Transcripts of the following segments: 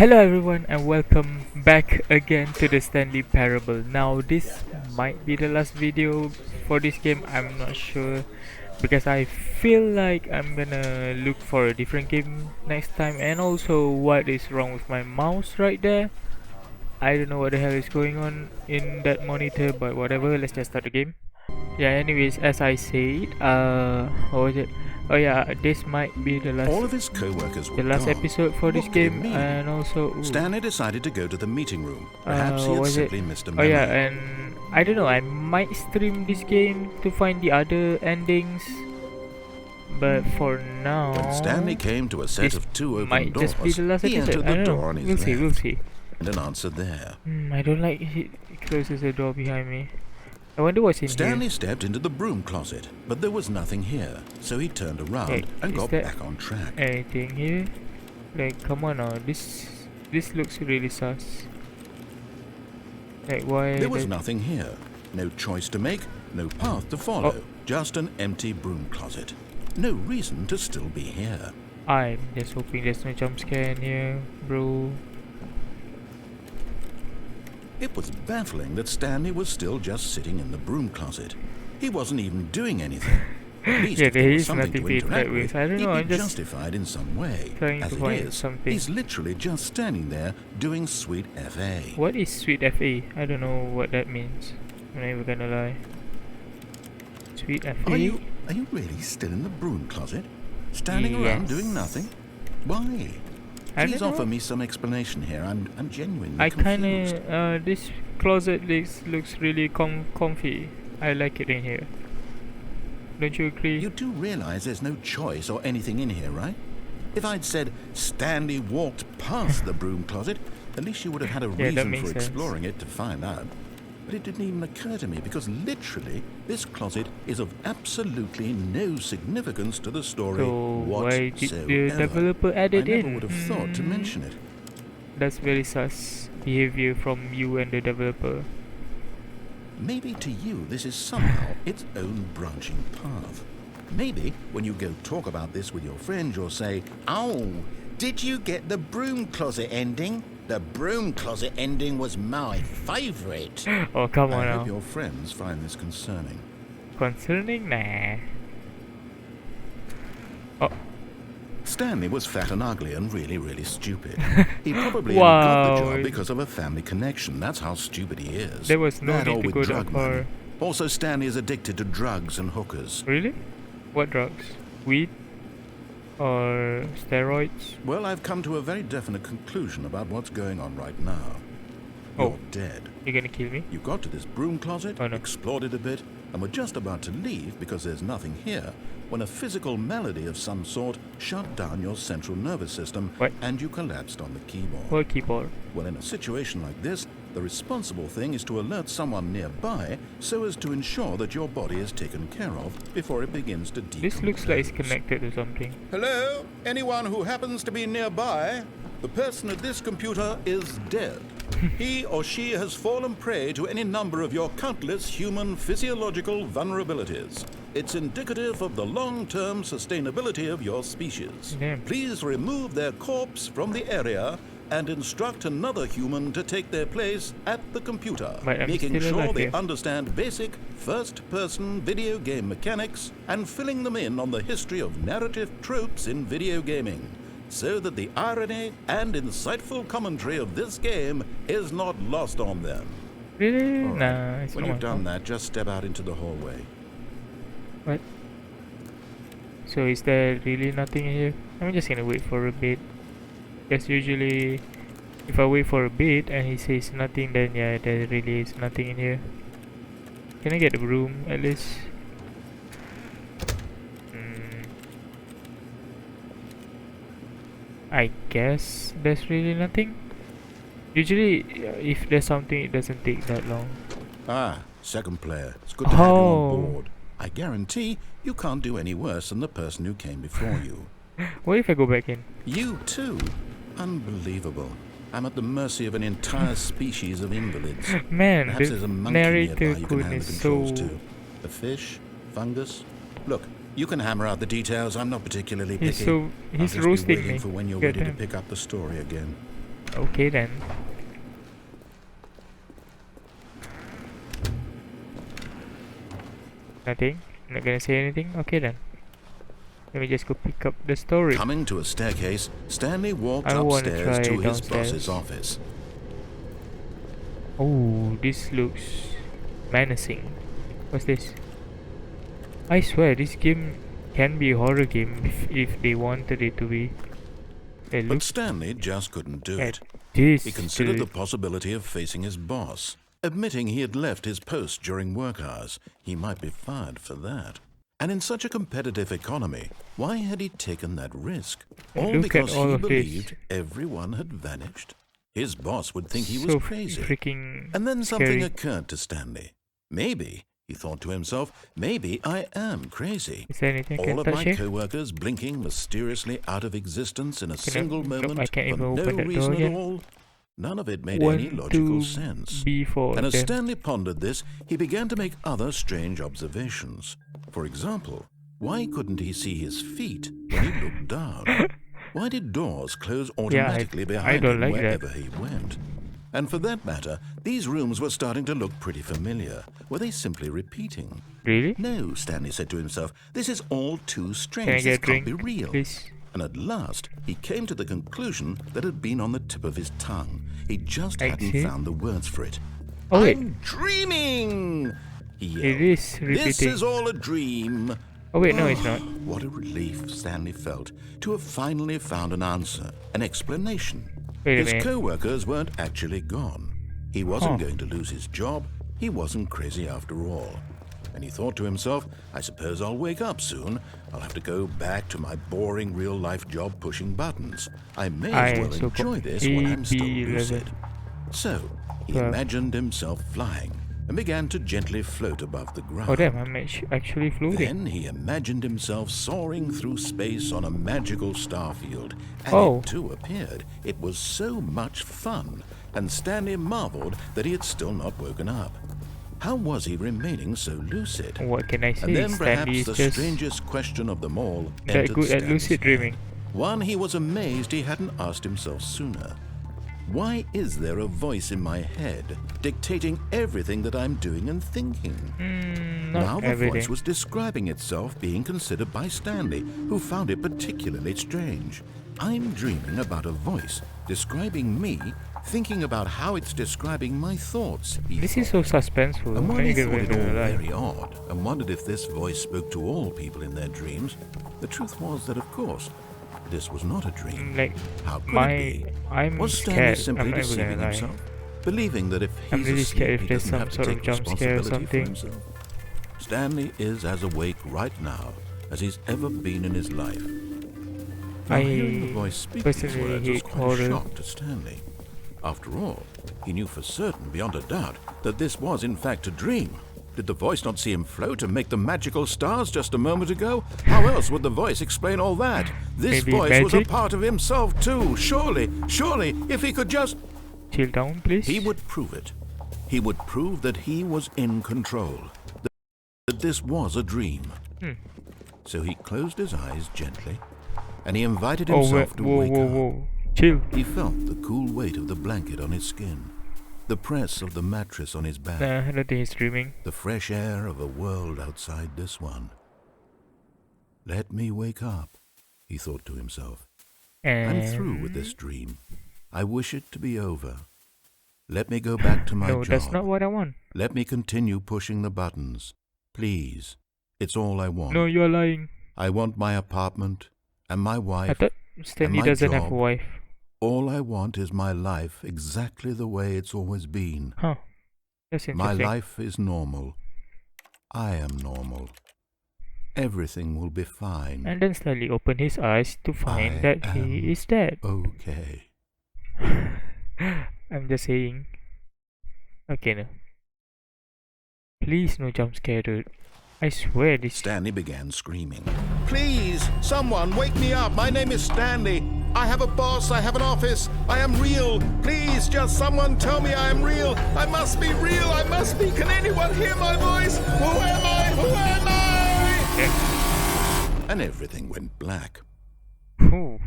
Hello everyone and welcome back again to the Stanley parable. Now this might be the last video for this game, I'm not sure, because I feel like I'm gonna look for a different game next time. And also, what is wrong with my mouse right there? I don't know what the hell is going on in that monitor, but whatever, let's just start the game. Yeah, anyways, as I said, what was it? Oh yeah, this might be the All of his co-workers were last gone. episode for this What could it game. mean? And also Stanley decided to go to the meeting room. Perhaps he had was it? simply missed a Oh memo. yeah, and I don't know, I might stream this game to find the other endings, but for now When Stanley came to a set this of two open might doors, just be the last he episode. entered I the don't door know. on his We'll left see, we'll see. and an answer there. I don't like it closes the door behind me. I wonder what's in Stanley here. stepped into the broom closet, but there was nothing here, so he turned around Hey, and is got there back on track. anything here? Like, come on now, this looks really sus. Like, why? There was nothing here. No choice to make, no path to follow, just an empty broom closet. No reason to still be here. I'm just hoping there's no jump scare in here, bro. It was baffling that Stanley was still just sitting in the broom closet. He wasn't even doing anything. At least Yeah, if there there was is something nothing to to interact interact with. with, I don't know, he'd I'm be just justified in some way. trying As to it find is, something. he's literally just standing there doing sweet FA. What is sweet FA? I don't know what that means. I'm not even gonna lie. Sweet FA? Are you really still in the broom closet? Standing around doing nothing? Why? I Please don't offer know. me some explanation here. I'm genuinely I confused. kinda this closet looks really comfy. I like it in here. Don't you agree? You do realize there's no choice or anything in here, right? If I'd said Stanley walked past the broom closet, at least you would have had a Yeah, that reason makes for sense. exploring it to find out. But it didn't even occur to me because literally this closet is of absolutely no significance to the story So why did whatsoever. the developer add I it never in? would have thought to mention it. That's very sus behavior from you and the developer. Maybe to you this is somehow its own branching path. Maybe when you go talk about this with your friends, you'll say, "Oh, did you get the broom closet ending? The broom closet ending was my favourite." Oh, come on I now. hope your friends find this concerning. Concerning? Nah. Oh, Stanley was fat and ugly and really, really stupid. He probably only Wow. got the job because of a family connection. That's how stupid he is. there was no That or need to with go that drug far. money. Also, Stanley is addicted to drugs and hookers. Really? What drugs? Weed? Or steroids? Well, I've come to a very definite conclusion about what's going on right now. Oh. You're dead. You're gonna kill me? You got to this broom closet, Oh, no. explored it a bit, and were just about to leave because there's nothing here when a physical malady of some sort shut down your central nervous system What? and you collapsed on the keyboard. What keyboard? Well, in a situation like this, the responsible thing is to alert someone nearby so as to ensure that your body is taken care of before it begins to decompose. This looks like it's connected to something. Hello? Anyone who happens to be nearby? The person at this computer is dead. He or she has fallen prey to any number of your countless human physiological vulnerabilities. It's indicative of the long-term sustainability of your species. Damn. Please remove their corpse from the area and instruct another human to take their place at the computer, But I'm making still sure alive they here. understand basic first-person video game mechanics and filling them in on the history of narrative tropes in video gaming, so that the irony and insightful commentary of this game is not lost on them. Really? All right. Nah, it's When not you've my done fault. that, just step out into the hallway. What? So is there really nothing in here? I'm just gonna wait for a bit. Because usually, if I wait for a bit and he says nothing, then yeah, there really is nothing in here. Can I get the broom at least? I guess there's really nothing. Usually, if there's something, it doesn't take that long. Ah, second player. It's good to have you Oh. on board. I guarantee you can't do any worse than the person who came before you. What if I go back in? You too? Unbelievable. I'm at the mercy of an entire species of invalids. Man, Perhaps the there's a monkey nearby narrator you can Kun hand the is controls so... to. A fish? Fungus? Look, you can hammer out the details. I'm not particularly He's picky. I'll he's just be roasting waiting me. for when you're Get ready to him. pick up the story again. Okay then. Nothing? Not gonna say anything? Okay then. Let me just go pick up the story. Coming to a staircase, Stanley walked I wanna upstairs try to his downstairs. boss's office. Oh, this looks menacing. What's this? I swear this game can be a horror game if they wanted it to be. Hey, But look Stanley just couldn't do at it. this. He considered the dude. possibility of facing his boss. Admitting he had left his post during work hours, he might be fired for that. And in such a competitive economy, why had he taken that risk? All Look because at all he of believed this. everyone had vanished? His boss would think he So was crazy. freaking And then something scary. occurred to Stanley. Maybe, he thought to himself, maybe I am crazy. Is there anything I can All of touch my here? co-workers blinking mysteriously out of existence in a Can I- single nope, moment I can't for even no open that door reason at again. all. None of it made any 1, logical 2, sense. B4. And as Then Stanley pondered this, he began to make other strange observations. For example, why couldn't he see his feet when he looked down? Why did doors close automatically I behind don't him like that. wherever he went? And for that matter, these rooms were starting to look pretty familiar. Were they simply repeating? Really? No, Stanley said to himself, this is all too Can I strange. get This a can't drink, be real. please? And at last, he came to the conclusion that had been on the tip of his tongue. He just hadn't Exit. found the words for it. Oh wait, I'm dreaming! He yelled. it is This repeating. is all a dream. Oh wait, no, it's not. What a relief Stanley felt to have finally found an answer, an explanation. Wait a His minute. co-workers weren't actually gone. He wasn't Huh. going to lose his job. He wasn't crazy after all. And he thought to himself, I suppose I'll wake up soon. I'll have to go back to my boring real-life job pushing buttons. I may as well so enjoy this while I'm still AB11. lucid. So, he 12. imagined himself flying and began to gently float above the ground. Oh damn, I'm actually floating. Then he imagined himself soaring through space on a magical starfield, and Oh. it too appeared. It was so much fun, and Stanley marveled that he had still not woken up. How was he remaining so lucid? What can I say? And then Stanley perhaps is the just strangest question of them all that entered good at Stanley's lucid head. dreaming. One he was amazed he hadn't asked himself sooner. Why is there a voice in my head dictating everything that I'm doing and thinking? Not Now the everything. voice was describing itself being considered by Stanley, who found it particularly strange. I'm dreaming about a voice describing me, thinking about how it's describing my thoughts. he This thought. is so suspenseful. And I'm when he not thought even it all gonna lie. very odd, and wondered if this voice spoke to all people in their dreams, the truth was that, of course, this was not a dream. Like How could it be? I'm Was Stanley scared. simply I'm not even deceiving gonna lie. himself, believing that if he's I'm really asleep, scared if he there's doesn't some have to sort of take jump scare or responsibility for something. himself? Stanley is as awake right now as he's ever been in his life. Now, hearing the voice speak these personally words was hate quite a horror. shock to Stanley. After all, he knew for certain, beyond a doubt, that this was in fact a dream. Did the voice not see him float and make the magical stars just a moment ago? How else would the voice explain all that? This Maybe voice was a magic? part of himself too. Surely, if he could just... Chill down, please. He would prove it. He would prove that he was in control. That this was a dream. So he closed his eyes gently, and he invited Oh, himself to wake up. whoa. Chill. He felt the cool weight of the blanket on his skin, the press of the mattress on his back, Nah, I don't think he's dreaming. the fresh air of a world outside this one. Let me wake up, he thought to himself. I'm through with this dream. I wish it to be over. Let me go back to my No, job. that's not what I want. Let me continue pushing the buttons. Please. It's all I want. No, you're lying. I want my apartment and my I wife. thought Stanley my doesn't have job. a wife. All I want is my life exactly the way it's always been. Huh. That's My interesting. life is normal. I am normal. Everything will be fine. And then Stanley opened his eyes to find I that am he is dead. Okay. I'm just saying. Okay, no. Please, no jump scare, dude. I swear this. Stanley began screaming. Please, someone wake me up. My name is Stanley. I have a boss. I have an office. I am real. Please, just someone tell me I am real. I must be real. I must be. Can anyone hear my voice? Who am I? Who am I? And everything went black. Ooh.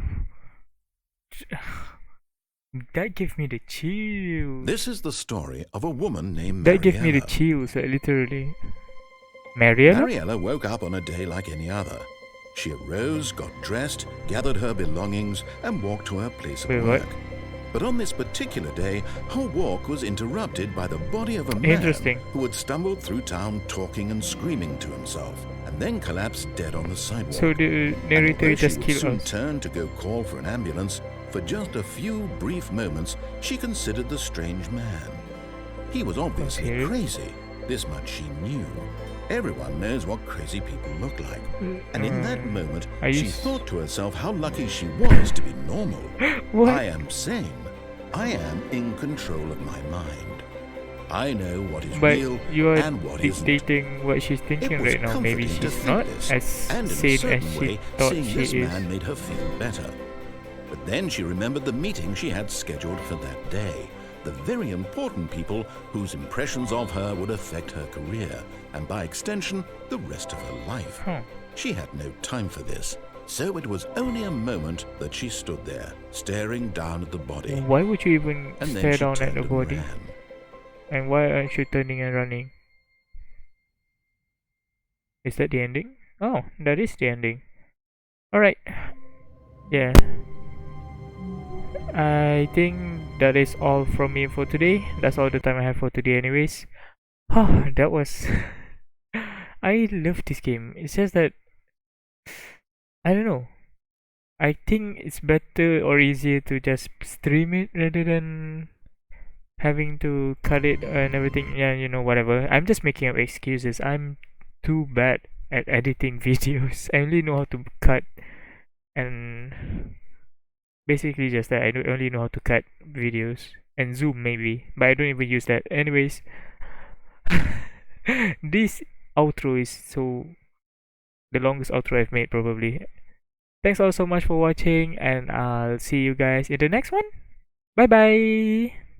That gave me the chills. This is the story of a woman named That gave me the Mariella. chills, literally. Mariella? Mariella woke up on a day like any other. She arose, got dressed, gathered her belongings, and walked to her place of Wait, what? work. But on this particular day, her walk was interrupted by the body of a man Interesting. who had stumbled through town talking and screaming to himself, and then collapsed dead on the sidewalk. So the And narrator although just she would killed soon us. turn to go call for an ambulance, for just a few brief moments, she considered the strange man. He was obviously Okay. crazy. This much she knew. Everyone knows what crazy people look like. And in that moment, Are you she s- thought to herself how lucky she was to be normal. What? I am sane. I am in control of my mind. I know what is But real you are and what isn't. dictating what she's It thinking was right now. Maybe comforting to she's think not this, as and in a sane as certain she way, thought seeing she this is. man made her feel better. But then she remembered the meeting she had scheduled for that day. The very important people whose impressions of her would affect her career, and by extension, the rest of her life. Huh. She had no time for this, so it was only a moment that she stood there, staring down at the body. Why would you even And then stare she down at turned the and body? ran. And why aren't you turning and running? Is that the ending? Oh, that is the ending. Alright. Yeah. I think that is all from me for today. That's all the time I have for today anyways. That was... I love this game. It's just that... I don't know. I think it's better or easier to just stream it rather than having to cut it and everything. Yeah, you know, whatever. I'm just making up excuses. I'm too bad at editing videos. I only know how to cut and basically just that. I only know how to cut videos and zoom maybe, but I don't even use that. Anyways, this outro is so the longest outro I've made probably. Thanks all so much for watching, and I'll see you guys in the next one. Bye bye.